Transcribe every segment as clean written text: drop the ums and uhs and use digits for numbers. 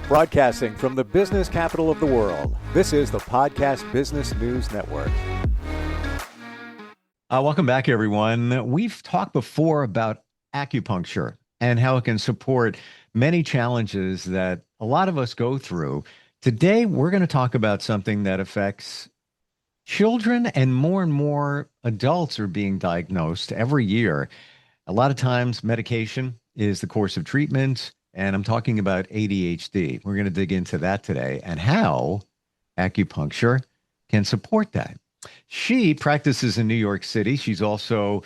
Broadcasting from the business capital of the world, this is the Podcast Business News Network. Welcome back, everyone. We've talked before about acupuncture and how it can support many challenges that a lot of us go through. Today, we're going to talk about something that affects children, and more adults are being diagnosed every year. A lot of times, medication is the course of treatment, and I'm talking about ADHD. We're going to dig into that today and how acupuncture can support that. She practices in New York City. She's also,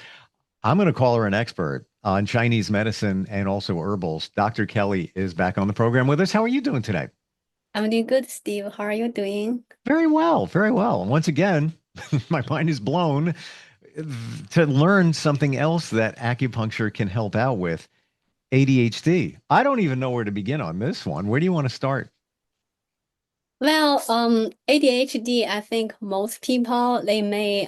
I'm going to call her an expert on Chinese medicine and also herbals. Dr. Kelly is back on the program with us. How are you doing today? I'm doing good, Steve. How are you doing? Very well, very well. And once again, my mind is blown to learn something else that acupuncture can help out with ADHD. I don't even know where to begin on this one. Where do you want to start? Well, ADHD, I think most people they may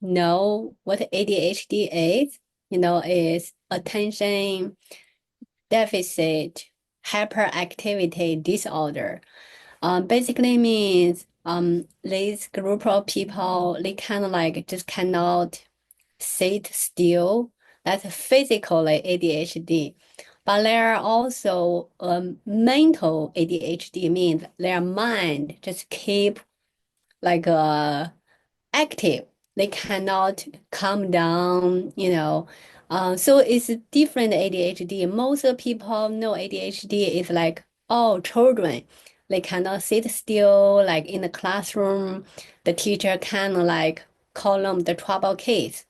know what ADHD is. Is attention deficit hyperactivity disorder. Basically means this group of people they kind of like just cannot sit still. That's physically ADHD. But there are also mental ADHD means their mind just keep like active. They cannot calm down. So it's different ADHD. Most people know ADHD is like, oh, children. They cannot sit still, like in the classroom. The teacher kind of like call them the trouble kids.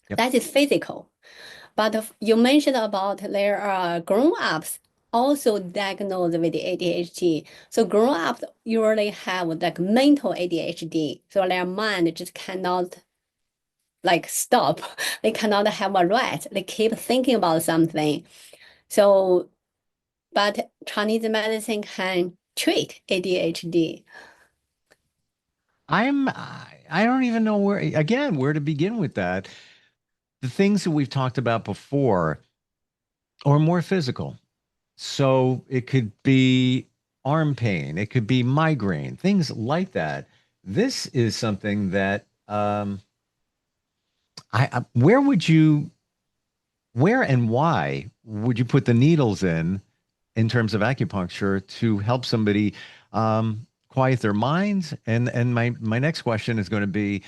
Yep. That is physical. But you mentioned about there are grown-ups also diagnosed with ADHD. So grown-ups usually have like mental ADHD. So their mind just cannot like stop. They cannot have a rest. They keep thinking about something. So, but Chinese medicine can treat ADHD. I don't even know where to begin with that. The things that we've talked about before are more physical. So it could be arm pain, it could be migraine, things like that. This is something that where and why would you put the needles in terms of acupuncture to help somebody quiet their minds? And my next question is going to be,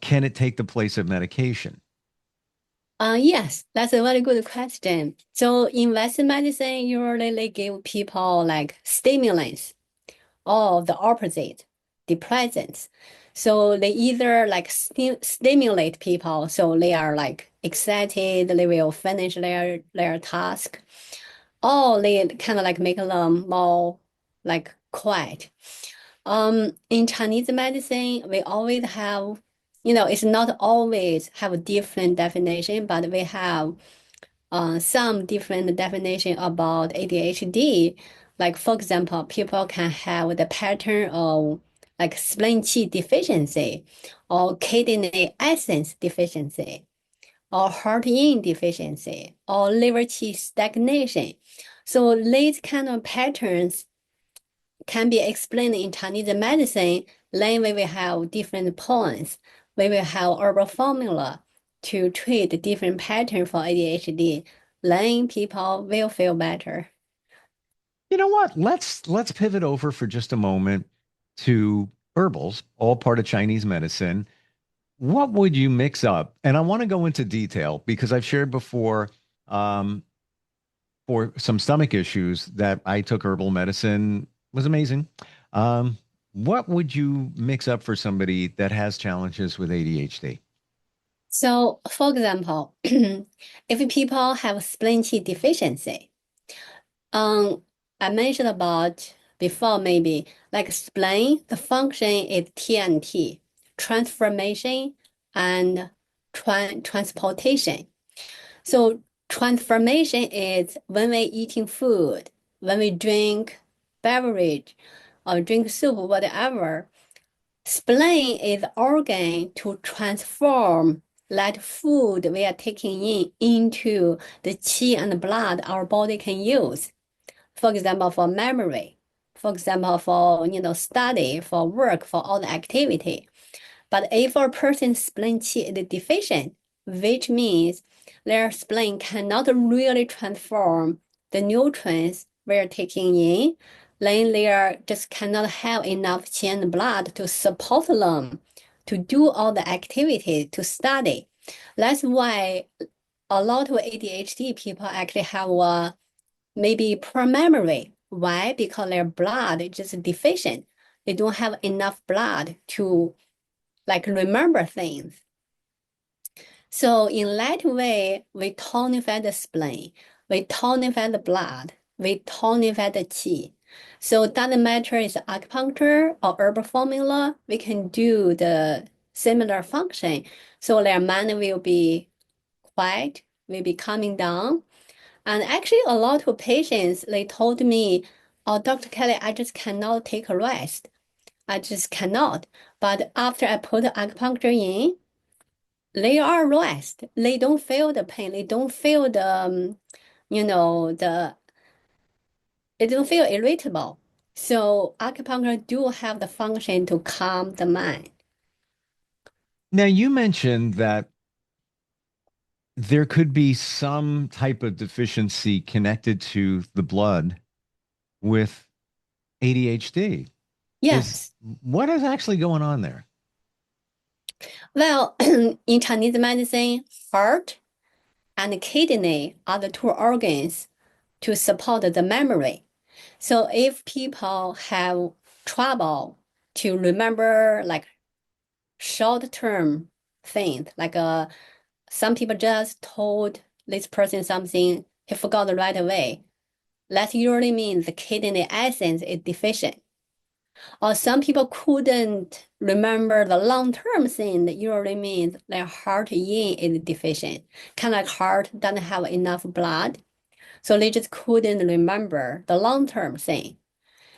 can it take the place of medication? Yes, that's a very good question. So in Western medicine, usually they give people like stimulants or the opposite, depressants. So they either like stimulate people, so they are like excited, they will finish their task, or they kind of like make them more like quiet. In Chinese medicine, we always have, it's not always have a different definition, but we have some different definition about ADHD. Like for example, people can have the pattern of like spleen qi deficiency or kidney essence deficiency or heart yin deficiency or liver qi stagnation. So these kind of patterns can be explained in Chinese medicine. Then we will have different points. We will have herbal formula to treat the different pattern for ADHD. Then people will feel better. You know what? Let's pivot over for just a moment to herbals, all part of Chinese medicine. What would you mix up? And I want to go into detail because I've shared before for some stomach issues that I took herbal medicine was amazing. What would you mix up for somebody that has challenges with ADHD? So, for example, if people have spleen qi deficiency, um, I mentioned about before maybe like spleen, the function is TNT, transformation and transportation. So transformation is when we eating food, when we drink beverage or drink soup, whatever. Spleen is organ to transform that food we are taking in into the qi and blood our body can use. For example, for memory, for example, for study, for work, for all the activity. But if a person's spleen qi is deficient, which means their spleen cannot really transform the nutrients we're taking in, then they just cannot have enough qi and blood to support them to do all the activity to study. That's why a lot of ADHD people actually have maybe poor memory. Why? Because their blood is just deficient. They don't have enough blood to remember things. So in that way, we tonify the spleen, we tonify the blood, we tonify the qi. So it doesn't matter it's acupuncture or herbal formula, we can do the similar function. So their mind will be quiet, will be calming down. And actually a lot of patients, they told me, oh, Dr. Kelly, I just cannot take a rest. I just cannot. But after I put acupuncture in, they are rest. They don't feel the pain. They don't feel they don't feel irritable. So acupuncture do have the function to calm the mind. Now, you mentioned that there could be some type of deficiency connected to the blood with ADHD. Is Yes. what is actually going on there? Well, in Chinese medicine, heart and kidney are the two organs to support the memory. So if people have trouble to remember short-term things, some people just told this person something, he forgot right away. That usually means the kidney essence is deficient. Or some people couldn't remember the long-term thing, that usually means their heart yin is deficient. Kind of like heart doesn't have enough blood. So they just couldn't remember the long-term thing.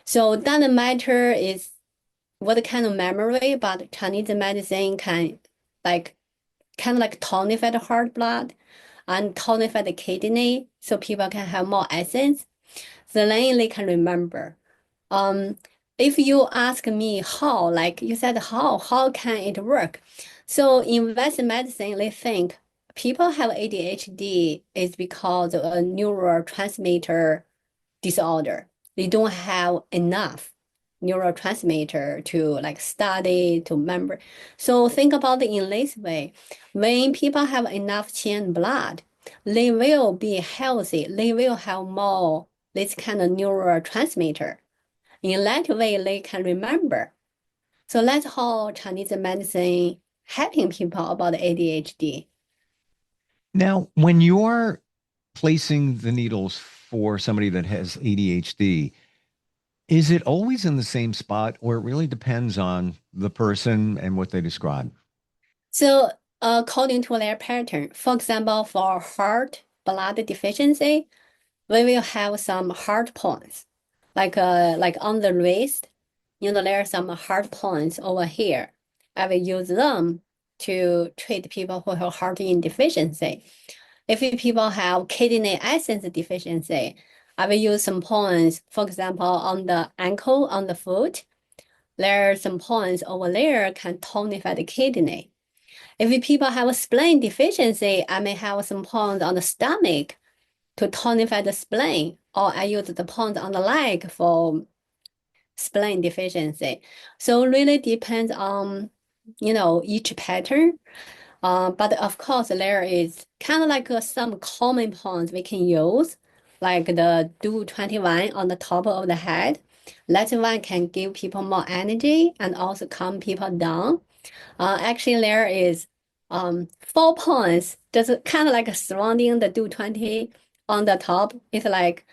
So it doesn't matter is what kind of memory, but Chinese medicine can like kind of like tonify the heart blood and tonify the kidney so people can have more essence. So then they can remember. Um, if you ask me how, like you said, how can it work? So in Western medicine, they think people have ADHD is because of a neurotransmitter disorder. They don't have enough neurotransmitter to study, to remember. So think about it in this way. When people have enough qi and blood, they will be healthy. They will have more this kind of neurotransmitter. In that way, they can remember. So that's how Chinese medicine helping people about ADHD. Now, when you're placing the needles for somebody that has ADHD, is it always in the same spot, or it really depends on the person and what they describe? So according to their pattern, for example, for heart blood deficiency, we will have some heart points, like on the wrist. There are some heart points over here. I will use them to treat people who have heart deficiency. If people have kidney essence deficiency, I will use some points, for example, on the ankle, on the foot. There are some points over there can tonify the kidney. If people have a spleen deficiency, I may have some points on the stomach to tonify the spleen, or I use the points on the leg for spleen deficiency. So it really depends on, each pattern. But of course, there is kind of some common points we can use, like the Do 21 on the top of the head. That one can give people more energy and also calm people down. Actually, there is 4 points, just kind of like surrounding the Do 20 on the top. It's like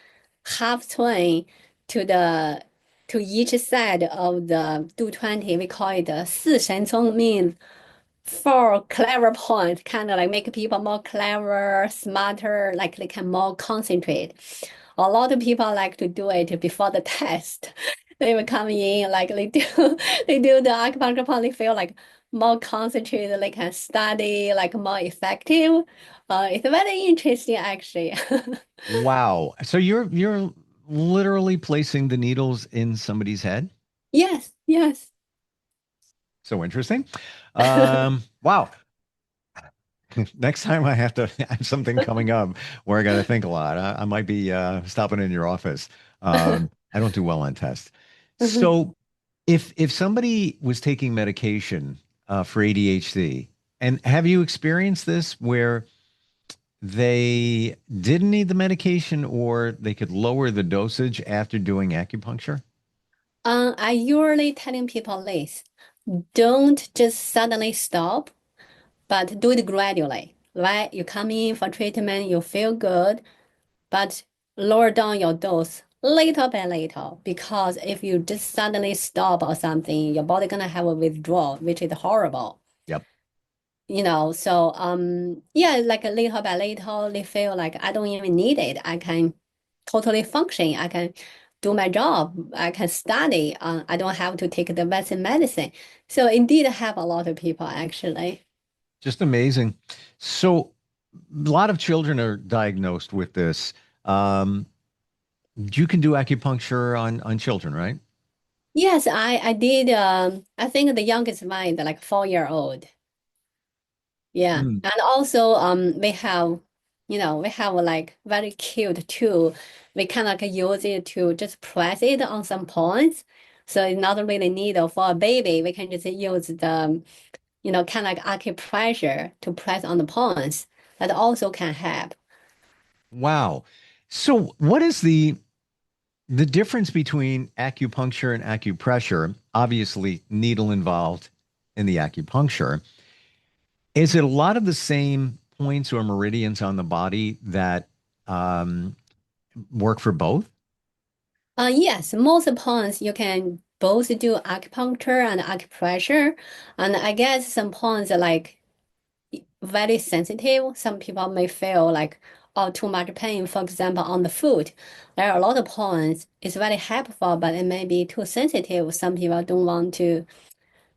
half twin to each side of the Do 20. We call it 四神聪, means 4 clever points, kind of like make people more clever, smarter, like they can more concentrate. A lot of people like to do it before the test. They will come in like they do the acupuncture point, they feel like more concentrated, they can study like more effective. It's very interesting actually. Wow. So you're literally placing the needles in somebody's head. Yes, yes. So interesting. Wow. Next time I have to have something coming up where I got to think a lot, I might be stopping in your office. I don't do well on tests. Mhm. So if somebody was taking medication for ADHD, and have you experienced this where they didn't need the medication or they could lower the dosage after doing acupuncture? I usually telling people this, don't just suddenly stop, but do it gradually, right? You come in for treatment, you feel good, but lower down your dose little by little, because if you just suddenly stop or something, your body gonna have a withdrawal, which is horrible. Yep. So yeah, like a little by little, they feel like I don't even need it. I can totally function. I can do my job. I can study. I don't have to take the Western medicine. So indeed have a lot of people actually. Just amazing. So a lot of children are diagnosed with this. Um, you can do acupuncture on children, right? Yes, I did. I think the youngest one is like 4-year-old. Yeah. Mm. And also we have like very cute tool. We kind of like use it to just press it on some points. So it's not really needle for a baby. We can just use the, kind of like acupressure to press on the points. That also can help. Wow. So what is the difference between acupuncture and acupressure? Obviously, needle involved in the acupuncture. Is it a lot of the same points or meridians on the body that um, work for both? Yes, most points you can both do acupuncture and acupressure. And I guess some points are like very sensitive. Some people may feel like, oh, too much pain, for example, on the foot. There are a lot of points. It's very helpful, but it may be too sensitive. Some people don't want to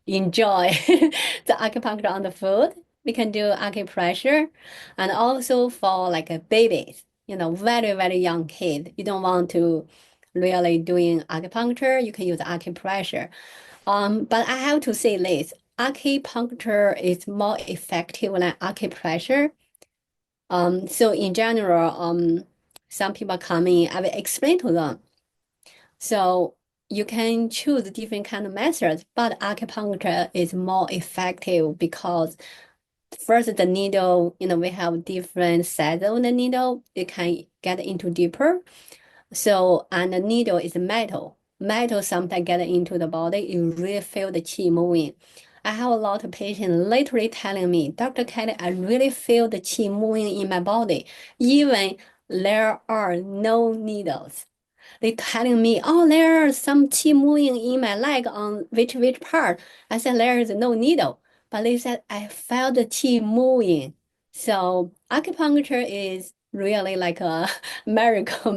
enjoy the acupuncture on the foot. We can do acupressure. And also for like a babies, very, very young kid. You don't want to really doing acupuncture. You can use acupressure. But I have to say this, acupuncture is more effective than acupressure. So in general, some people come in, I will explain to them. So you can choose different kind of methods, but acupuncture is more effective because first the needle, we have different size of the needle. It can get into deeper. So, and the needle is metal. Metal sometimes get into the body, you really feel the qi moving. I have a lot of patients literally telling me, Dr. Kelly, I really feel the qi moving in my body, even there are no needles. They telling me, oh, there are some qi moving in my leg on which part. I said, there is no needle. But they said, I felt the qi moving. So acupuncture is really like a miracle.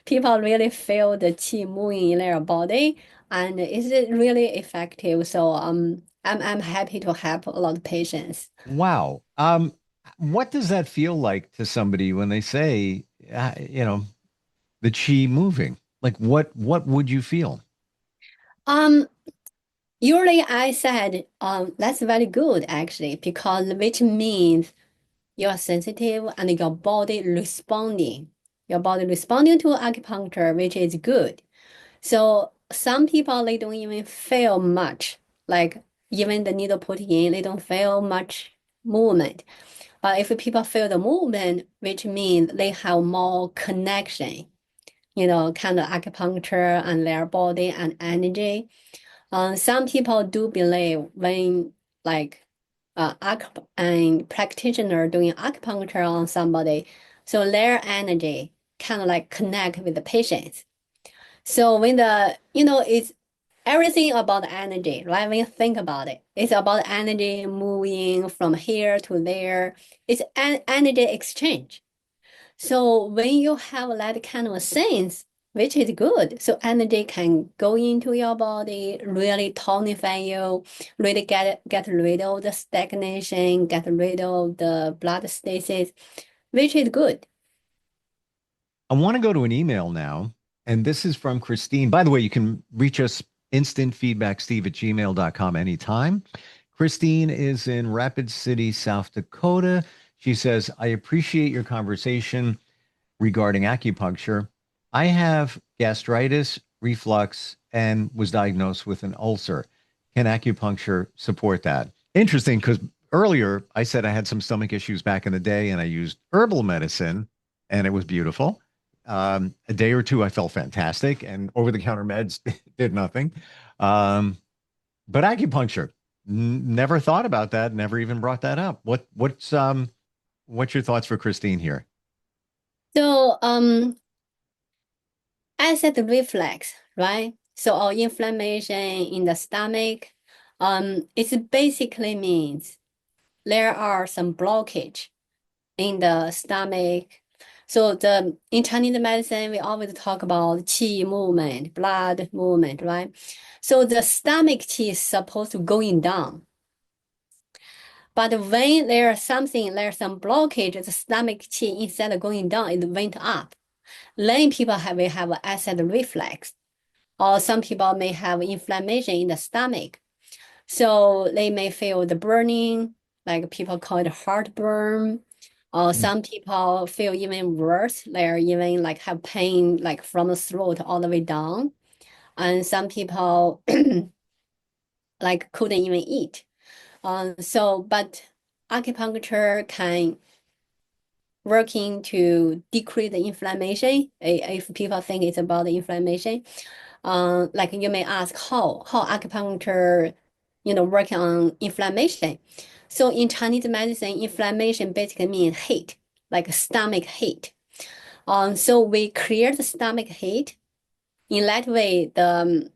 People really feel the qi moving in their body and it's really effective. So I'm happy to help a lot of patients. Wow. What does that feel like to somebody when they say, the chi moving? Like what would you feel? Um, Usually I said, that's very good actually, because which means you're sensitive and your body responding. Your body responding to acupuncture, which is good. So some people they don't even feel much, like even the needle put in, they don't feel much movement. But if people feel the movement, which means they have more connection, kind of acupuncture and their body and energy. Some people do believe when like a practitioner doing acupuncture on somebody, so their energy kind of like connect with the patient. So when it's everything about energy, right? When you think about it, it's about energy moving from here to there. It's an energy exchange. So when you have that kind of sense, which is good, so energy can go into your body, really tonify you, really get rid of the stagnation, get rid of the blood stasis, which is good. I want to go to an email now, and this is from Christine. By the way, you can reach us instantfeedbacksteve@gmail.com anytime. Christine is in Rapid City, South Dakota. She says, I appreciate your conversation regarding acupuncture. I have gastritis, reflux, and was diagnosed with an ulcer. Can acupuncture support that? Interesting, because earlier I said I had some stomach issues back in the day and I used herbal medicine and it was beautiful. A day or two, I felt fantastic, and over the counter meds did nothing. Um, but acupuncture, never thought about that, never even brought that up. What's your thoughts for Christine here? So, acid reflux, right? So, or inflammation in the stomach, it basically means there are some blockage in the stomach. So in Chinese medicine, we always talk about qi movement, blood movement, right? So the stomach qi is supposed to going down. But when there's some blockage, the stomach qi instead of going down, it went up. Then people will have acid reflux, or some people may have inflammation in the stomach. So they may feel the burning, like people call it heartburn. Or some people feel even worse. They're even like have pain like from the throat all the way down. And some people like couldn't even eat. But acupuncture can working to decrease the inflammation. If people think it's about the inflammation, like you may ask how acupuncture, working on inflammation. So in Chinese medicine, inflammation basically means heat, like stomach heat. So we clear the stomach heat. In that way, the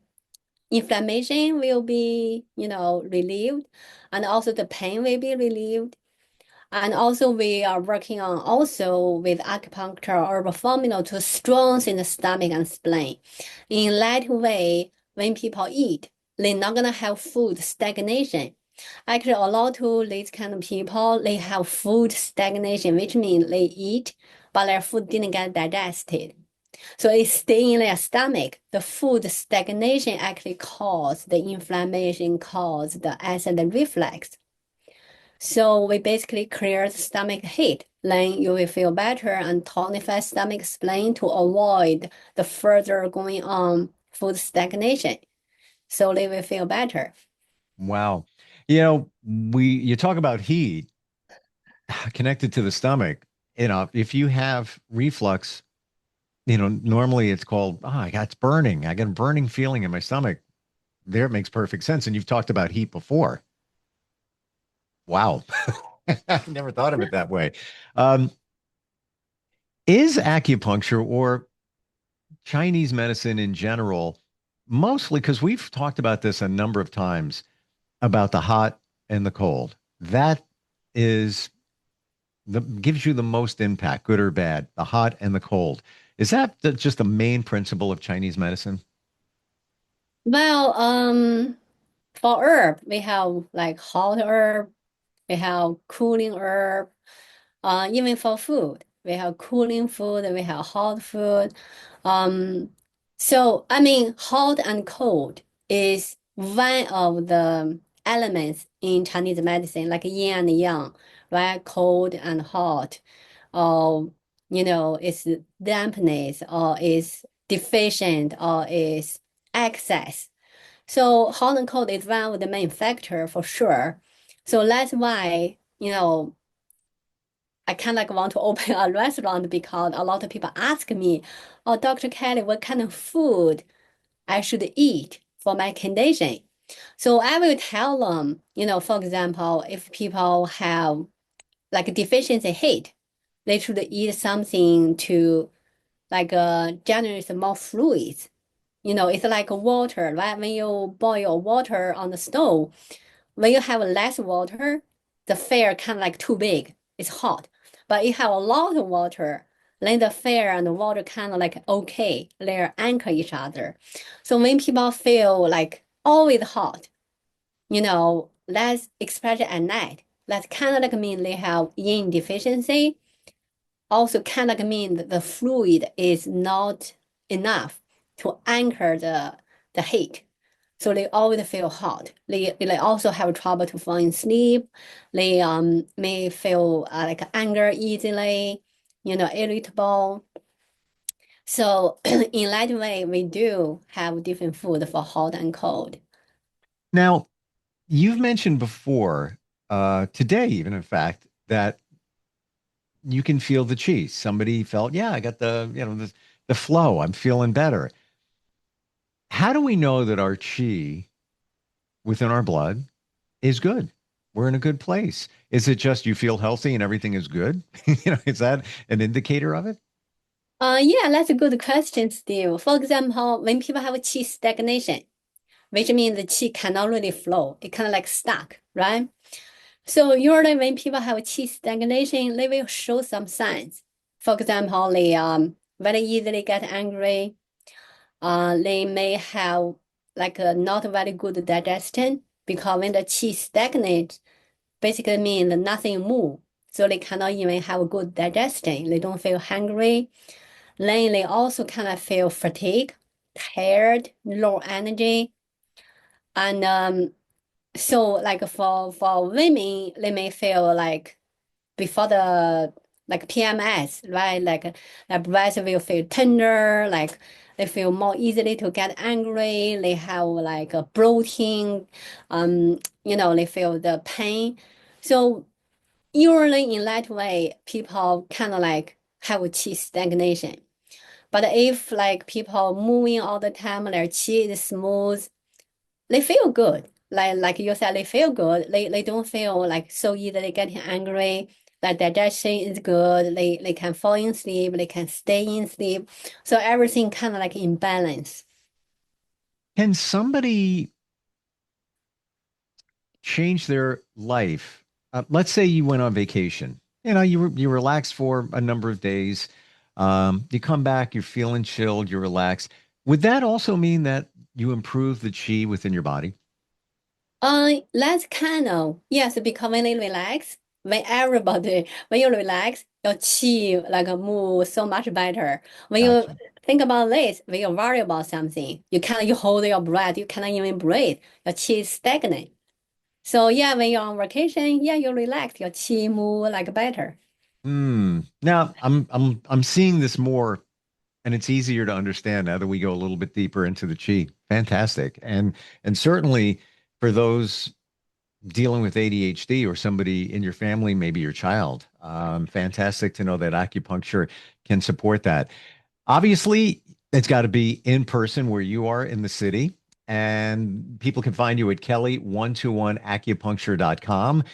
inflammation will be, relieved, and also the pain will be relieved. And also we are working on also with acupuncture or formula to strengthen the stomach and spleen. In that way, when people eat, they're not gonna have food stagnation. Actually, a lot of these kind of people, they have food stagnation, which means they eat, but their food didn't get digested. So it stay in their stomach. The food stagnation actually cause the inflammation, cause the acid reflux. So we basically clear the stomach heat. Then you will feel better and tonify stomach spleen to avoid the further going on food stagnation. So they will feel better. Wow. You talk about heat connected to the stomach. If you have reflux, normally it's called, it's burning. I got a burning feeling in my stomach. There it makes perfect sense. And you've talked about heat before. Wow. I never thought of it that way. Um, is acupuncture or Chinese medicine in general, mostly because we've talked about this a number of times about the hot and the cold. That is the gives you the most impact, good or bad, the hot and the cold. Is that just the main principle of Chinese medicine? Well, for herb, we have like hot herb, we have cooling herb. Even for food, we have cooling food, we have hot food. Um, so I mean, hot and cold is one of the elements in Chinese medicine, like yin and yang, right? Cold and hot, or it's dampness, or is deficient, or is excess. So hot and cold is one of the main factor for sure. So that's why, I kind of like want to open a restaurant because a lot of people ask me, "Oh, Dr. Kelly, what kind of food I should eat for my condition?" So I will tell them, for example, if people have like deficiency heat, they should eat something to like generate more fluids. It's like water, right? When you boil water on the stove, when you have less water, the fire kind of like too big. It's hot. But you have a lot of water, then the fire and the water kind of like okay, they anchor each other. So when people feel like always hot, that's especially at night. That kind of like mean they have yin deficiency. also kind of mean that the fluid is not enough to anchor the heat. So they always feel hot. They also have trouble to fall in sleep. They may feel like anger easily, irritable. So in that way, we do have different food for hot and cold. Now, you've mentioned before, today, even in fact, that you can feel the chi. Somebody felt, yeah, I got the flow. I'm feeling better. How do we know that our chi within our blood is good? We're in a good place. Is it just you feel healthy and everything is good? Is that an indicator of it? Yeah, that's a good question, Steve. For example, when people have qi stagnation, which means the qi cannot really flow, it kind of like stuck, right? So usually when people have qi stagnation, they will show some signs. For example, they very easily get angry. They may have like a not very good digestion because when the qi stagnates, basically means nothing move. So they cannot even have a good digestion. They don't feel hungry. Then they also kind of feel fatigue, tired, low energy. And so like for women, they may feel like before the like PMS, right? Like their breast will feel tender, like they feel more easily to get angry. They have like a bloating, they feel the pain. So usually in that way, people kind of like have chi stagnation. But if like people moving all the time, their chi is smooth, they feel good. Like you said, they feel good. They don't feel like so easily getting angry. Like digestion is good. They can fall in sleep. They can stay in sleep. So everything kind of like in balance. Can somebody change their life? Let's say you went on vacation. You relaxed for a number of days. You come back, you're feeling chilled, you're relaxed. Would that also mean that you improve the chi within your body? That's kind of yes, because when they relax, when you relax, your chi like move so much better. When you Gotcha. think about this, when you worry about something, you hold your breath, you cannot even breathe. Your chi is stagnant. So yeah, when you're on vacation, yeah, you relax, your chi move like better. Now I'm seeing this more, and it's easier to understand now that we go a little bit deeper into the chi. Fantastic. And certainly for those dealing with ADHD or somebody in your family, maybe your child, fantastic to know that acupuncture can support that. Obviously, it's got to be in person where you are in the city. And people can find you at kelly121acupuncture.com.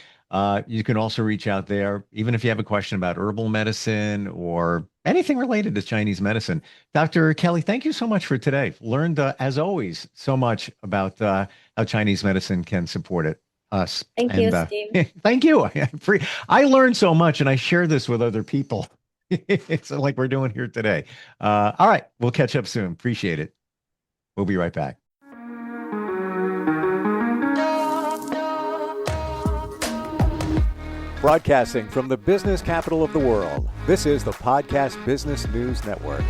You can also reach out there, even if you have a question about herbal medicine or anything related to Chinese medicine. Dr. Kelly, thank you so much for today. Learned, as always, so much about how Chinese medicine can support us. Thank you, And Steve. thank you. I learned so much, and I share this with other people. It's like we're doing here today. All right, we'll catch up soon. Appreciate it. We'll be right back. Broadcasting from the business capital of the world, this is the Podcast Business News Network.